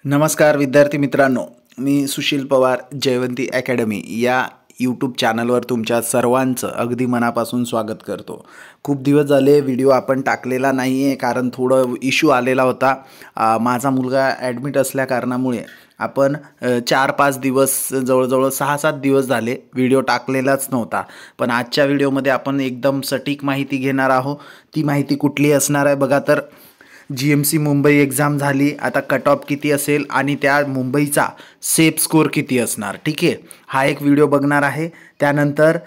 नमस्कार विद्यार्थी मित्रांनो, मी सुशील पवार जयवंती अकॅडमी या यूट्यूब चॅनलवर तुमच्या सर्वांचं अगदी मनापासून स्वागत करतो. खूप दिवस झाले व्हिडिओ आपण टाकलेला नाही आहे, कारण थोडं इश्यू आलेला होता. माझा मुलगा ॲडमिट असल्या कारणामुळे आपण 4-5 दिवस जवळजवळ 6-7 दिवस झाले व्हिडिओ टाकलेलाच नव्हता. पण आजच्या व्हिडिओमध्ये आपण एकदम सटीक माहिती घेणार आहोत. ती माहिती कुठली असणार आहे बघा. तर GMC मुंबई एक्झाम झाली, आता कट ऑफ किती असेल आणि त्या मुंबईचा सेफ स्कोर किती असणार, ठीक आहे, हा एक व्हिडिओ बघणार आहे. त्यानंतर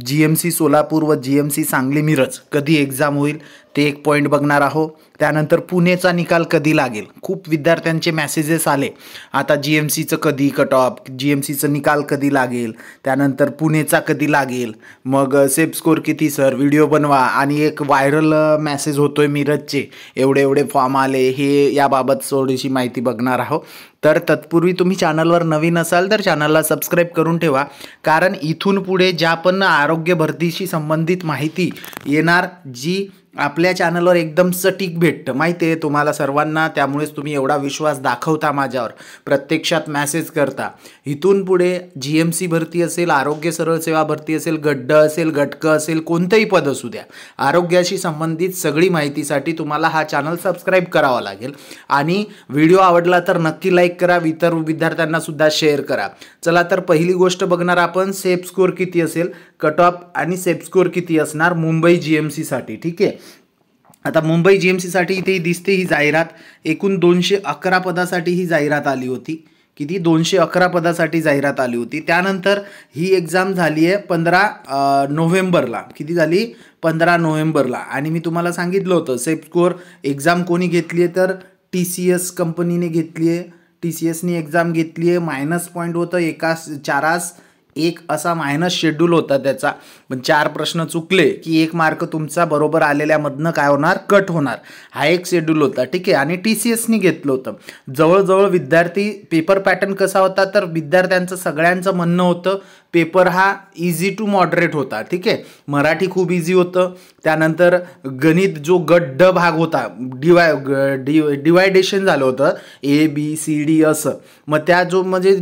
GMC सोलापूर व GMC सांगली मिरज कधी एक्झाम होईल ते एक पॉईंट बघणार आहोत. त्यानंतर पुणेचा निकाल कधी लागेल, खूप विद्यार्थ्यांचे मेसेजेस आले. आता GMCचं कधी कट ऑफ, GMCचं निकाल कधी लागेल, त्यानंतर पुणेचा कधी लागेल, मग सेफ स्कोर किती सर, व्हिडिओ बनवा. आणि एक व्हायरल मेसेज होतोय मिरजचे, एवढे फॉर्म आले, हे याबाबत थोडीशी माहिती बघणार आहोत. तर तत्पूर्वी तुम्ही चॅनलवर नवीन असाल तर चॅनलला सबस्क्राईब करून ठेवा, कारण इथून पुढे ज्या पण आरोग्य भरतीशी संबंधित माहिती येणार, जी आपल्या चॅनलवर एकदम सटीक भेटतं, माहिती आहे तुम्हाला सर्वांना. त्यामुळेच तुम्ही एवढा विश्वास दाखवता माझ्यावर, प्रत्यक्षात मॅसेज करता. इथून पुढे GMC भरती असेल, आरोग्य सरळ सेवा भरती असेल, गड्ड असेल, गटकं असेल, कोणतंही पद असू द्या, आरोग्याशी संबंधित सगळी माहितीसाठी तुम्हाला हा चॅनल सबस्क्राईब करावा लागेल. आणि व्हिडिओ आवडला तर नक्की लाईक करा, इतर विद्यार्थ्यांना सुद्धा शेअर करा. चला तर पहिली गोष्ट बघणार आपण, सेफ स्कोर किती असेल, कट ऑफ आणि सेफ स्कोर किती असणार मुंबई GMC साठी, ठीक आहे. आता मुंबई GMC साठी इथे दिसते ही जाहिरात, एकूण 211 पदासाठी ही जाहिरात आली होती. किती, 211 पदासाठी जाहिरात आली होती. त्यानंतर ही एक्झाम झाली आहे 15 नोव्हेंबरला. किती झाली, 15 नोव्हेंबरला. आणि मी तुम्हाला सांगितलं होतं सेफ स्कोर एक्झाम कोणी घेतली आहे, तर TCS कंपनीने घेतली आहे. TCSनी एक्झाम घेतली आहे. मायनस पॉईंट होतं, एकास 4 1 असा मायनस शेड्यूल होता त्याचा. पण 4 प्रश्न चुकले की 1 मार्क तुमचा बरोबर आलेल्यामधनं काय होणार, कट होणार. हा एक शेड्यूल होता, ठीक आहे. आणि TCSनी घेतलं होतं. जवळजवळ विद्यार्थी, पेपर पॅटर्न कसा होता, तर विद्यार्थ्यांचं सगळ्यांचं म्हणणं होतं पेपर हा इझी टू मॉडरेट होता, ठीक आहे. मराठी खूप इझी होतं. त्यानंतर गणित जो गट ड भाग होता, डिवायडेशन झालं होतं ABCD असं. मग त्या जो म्हणजे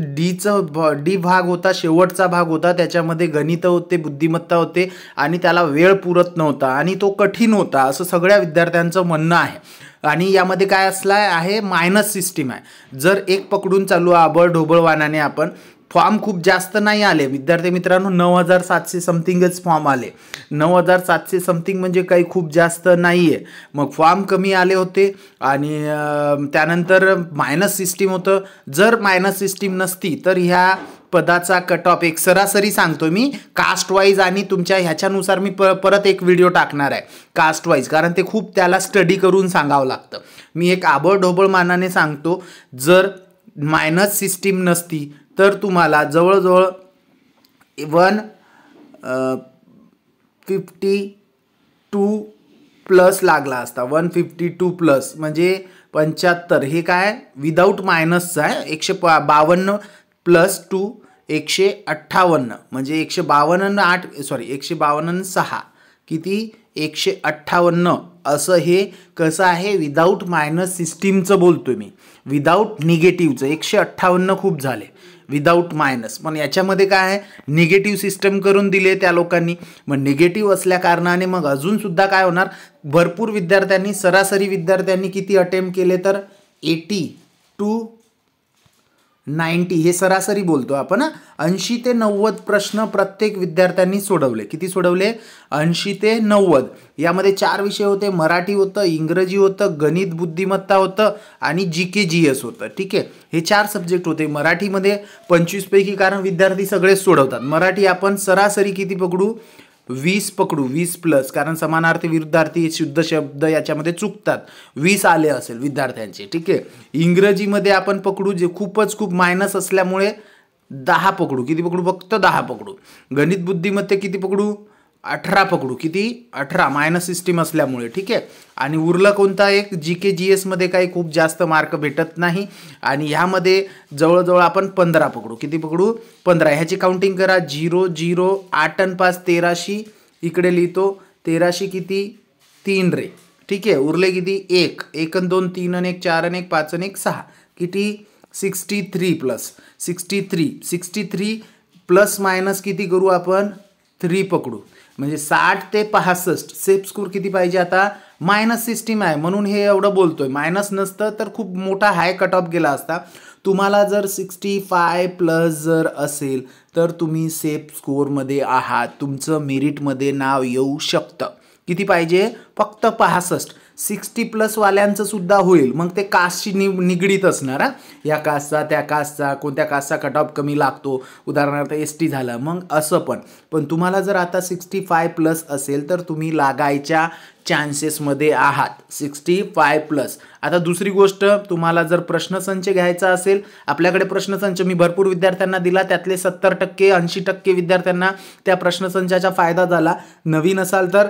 डी भाग होता, शेवटचा भाग होता, त्याच्यामध्ये गणित होते, बुद्धिमत्ता होते आणि त्याला वेळ पुरत नव्हता आणि तो कठीण होता, असं सगळ्या विद्यार्थ्यांचं म्हणणं आहे. आणि यामध्ये काय असला आहे, मायनस सिस्टीम आहे. जर एक पकडून चालू आबळ ढोबळवानाने आपण, फॉर्म खूप जास्त नाही आले विद्यार्थी मित्रांनो, 9,700 समथिंगच फॉर्म आले. 9,700 समथिंग म्हणजे काही खूप जास्त नाही आहे. मग फॉर्म कमी आले होते आणि त्यानंतर मायनस सिस्टीम होतं. जर मायनस सिस्टीम नसती तर ह्या पदाचा कट ऑफ, एक सरासरी सांगतो मी, कास्ट वाईज आणि तुमच्या ह्याच्यानुसार मी परत एक व्हिडिओ टाकणार आहे कास्ट वाईज, कारण ते खूप त्याला स्टडी करून सांगावं लागतं. मी एक आबळ ढोबळ मानाने सांगतो, जर मायनस सिस्टीम नसती तर तुम्हाला जवळजवळ 152 प्लस लागला असता. 152 प्लस म्हणजे 75. हे काय विदाऊट मायनसचं आहे. 152 प्लस 2 158, म्हणजे 152 6 किती, 158 असं. हे कसं आहे, विदाऊट मायनस सिस्टीमचं बोलतोय मी, विदाऊट निगेटिव्हचं. 158 खूप झाले विदाऊट मायनस. पण याच्यामध्ये काय आहे, निगेटिव्ह सिस्टम करून दिले त्या लोकांनी. मग निगेटिव्ह असल्या कारणाने मग अजूनसुद्धा काय होणार, भरपूर विद्यार्थ्यांनी, सरासरी विद्यार्थ्यांनी किती अटेम्प्ट केले, तर 80 to 90, हे सरासरी बोलतो आपण. 80 ते 90 प्रश्न प्रत्येक विद्यार्थ्यांनी सोडवले. किती सोडवले, 80 ते 90. यामध्ये 4 विषय होते, मराठी होतं, इंग्रजी होतं, गणित बुद्धिमत्ता होतं आणि GK GS होतं, ठीक आहे. हे 4 सब्जेक्ट होते. मराठीमध्ये 25 पैकी, कारण विद्यार्थी सगळेच सोडवतात मराठी, आपण सरासरी किती पकडू, 20 पकडू, 20 प्लस, कारण समानार्थी विरुद्धार्थी शुद्ध शब्द याच्यामध्ये चुकतात. 20 आले असेल विद्यार्थ्यांचे, ठीक आहे. इंग्रजीमध्ये आपण पकडू, जे खूप मायनस असल्यामुळे 10 पकडू. किती पकडू, फक्त 10 पकडू. गणित बुद्धिमत्ता किती पकडू, 18 पकडू. किती, 18, मायनस सिस्टीम असल्यामुळे, ठीक आहे. आणि उरलं कोणता एक, GK GS मध्ये काही खूप जास्त मार्क भेटत नाही. आणि ह्यामध्ये जवळजवळ आपण 15 पकडू. किती पकडू, 15. ह्याची काउंटिंग करा, 0 0 8 आणि 5 1300, इकडे लिहितो 1300 किती, 3 रे, ठीक आहे. उरले किती, 1 1 आणि 2 3 आणि 1 4 आणि 1 5 आणि 1 6, किती 63 प्लस 63 प्लस मायनस किती करू आपण 3 पकडू म्हणजे 60 ते 65 सेफ स्कोर किती पाहिजे आता मायनस सिस्टीम आहे म्हणून हे एवढं बोलतोय मायनस नसतं तर खूप मोठा हाय कट ऑफ गेला असता तुम्हाला जर 65 प्लस जर असेल तर तुम्ही सेफ स्कोअरमध्ये आहात तुमचं मेरिटमध्ये नाव येऊ शकतं किती पाहिजे फक्त 65 प्लस वाल्यांचं सुद्धा होईल मग ते कास्टशी निगडीत असणार या कास्टचा त्या कास्टचा कोणत्या कास्टचा कट ऑफ कमी लागतो उदाहरणार्थ ST झालं मग असं पण तुम्हाला जर आता 65 प्लस असेल तर तुम्ही लागायच्या चान्सेसमध्ये आहात 65 प्लस आता दुसरी गोष्ट तुम्हाला जर प्रश्नसंच घ्यायचा असेल आपल्याकडे प्रश्नसंच मी भरपूर विद्यार्थ्यांना दिला त्यातले 70% 80% विद्यार्थ्यांना त्या प्रश्नसंचाचा फायदा झाला नवीन असाल तर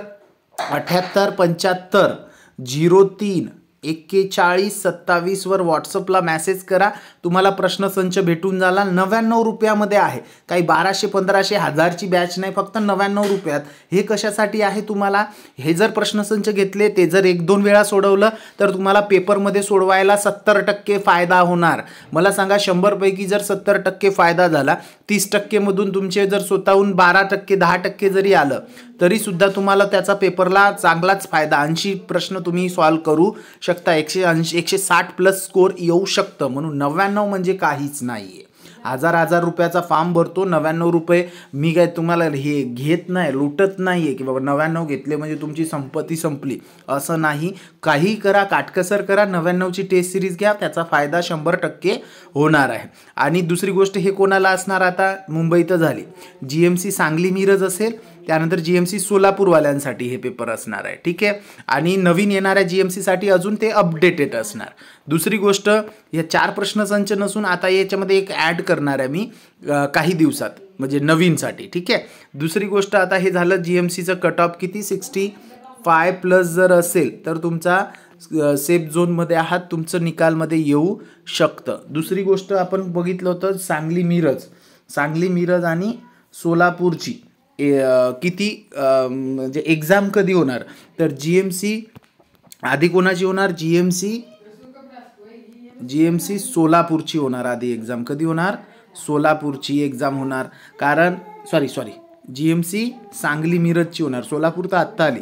78 75 03 41 27 वर व्हॉट्सअपला मेसेज करा तुम्हाला प्रश्नसंच भेटून झाला 99 रुपयामध्ये आहे काही 1200 1500 1000ची बॅच नाही फक्त 99 रुपयात हे कशासाठी आहे तुम्हाला हे जर प्रश्नसंच घेतले ते जर 1-2 वेळा सोडवलं तर तुम्हाला पेपरमध्ये सोडवायला 70% फायदा होणार मला सांगा 100 पैकी जर 70% फायदा झाला 30% मधून तुमचे जर स्वतःहून 12% 10% जरी आलं तरी सुद्धा तुम्हाला त्याचा पेपरला चांगलाच फायदा 80 प्रश्न तुम्ही सॉल्व्ह करू शकता 180 160 प्लस स्कोर येऊ शकतं म्हणून 99 म्हणजे काहीच नाहीये 1000 रुपयाचा फॉर्म भरतो 99 रुपये मी काय तुम्हाला हे घेत नाही लुटत नाहीये की बाबा 99 घेतले म्हणजे तुमची संपत्ती संपली असं नाही काही करा काटकसर करा 99ची टेस्ट सिरीज घ्या त्याचा फायदा 100% होणार आहे आणि दुसरी गोष्ट हे कोणाला असणार आता मुंबईत झाली GMC सांगली मिरज असेल त्यानंतर GMC सोलापूरवाल्यांसाठी हे पेपर असणार आहे ठीक आहे आणि नवीन येणाऱ्या GMC साठी अजून ते अपडेटेड असणार दुसरी गोष्ट या 4 प्रश्नसंच नसून आता याच्यामध्ये एक ॲड करणार आहे मी काही दिवसात म्हणजे नवीनसाठी ठीक आहे दुसरी गोष्ट आता हे झालं GMCचं कट ऑफ किती 65 प्लस जर असेल तर तुमचा सेफ झोनमध्ये आहात तुमचं निकालमध्ये येऊ शकतं दुसरी गोष्ट आपण बघितलं होतं सांगली मिरज आणि सोलापूरची किती म्हणजे एक्झाम कधी होणार तर GMC आधी कोणाची होणार GMC सोलापूरची होणार आधी एक्झाम कधी होणार सोलापूरची एक्झाम होणार कारण सॉरी GMC सांगली मिरजची होणार सोलापूर तर आत्ता आली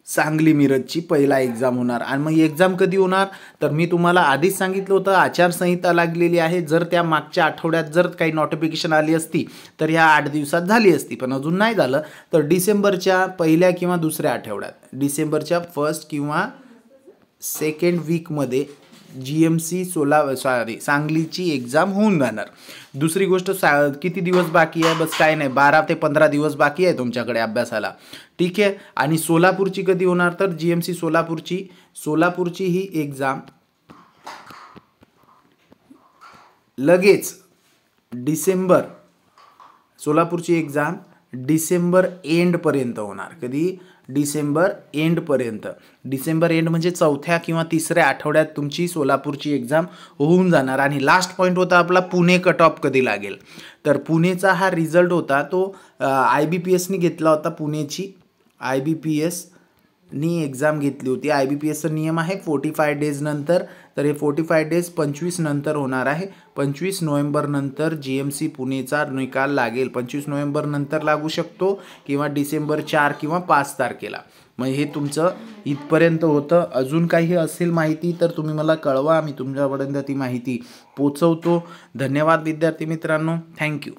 सांगली मिरजची पहिला एक्झाम होणार आणि मग एक्झाम कधी होणार तर मी तुम्हाला आधीच सांगितलं होतं आचारसंहिता लागलेली आहे जर त्या मागच्या आठवड्यात जर काही नोटिफिकेशन आली असती तर ह्या 8 दिवसात झाली असती पण अजून नाही झालं तर डिसेंबरच्या पहिल्या किंवा दुसऱ्या आठवड्यात डिसेंबरच्या 1st किंवा 2nd वीकमध्ये GMC सांगलीची एक्झाम होऊन जाणार दुसरी गोष्ट किती दिवस बाकी आहे बस काय नाही 12 ते 15 दिवस बाकी आहे तुमच्याकडे अभ्यासाला ठीक आहे आणि सोलापूरची कधी होणार तर GMC सोलापूरची ही एक्झाम लगेच सोलापूरची एक्झाम डिसेंबर एंड पर्यंत होणार कधी डिसेंबर एंड पर्यंत डिसेंबर एंड म्हणजे 4थ्या किंवा 3ऱ्या आठवड्यात तुमची सोलापूरची एक्झाम होऊन जाणार आणि लास्ट पॉईंट होता आपला पुणे कट ऑफ कधी लागेल तर पुणेचा हा रिझल्ट होता तो IBPSनी घेतला होता पुणेची IBPSनी एक्झाम घेतली होती IBPSचा नियम आहे 45 डेज नंतर तर हे 45 डेज 25 नंतर होणार आहे 25 नोव्हेंबर नंतर GMC पुणेचा निकाल लागेल 25 नोव्हेंबर नंतर लागू शकतो किंवा डिसेंबर 4 किंवा 5 तारखेला मग हे तुमचं इथपर्यंत होतं अजून काही असेल माहिती तर तुम्ही मला कळवा मी तुमच्यापर्यंत ती माहिती पोचवतो धन्यवाद विद्यार्थी मित्रांनो थँक्यू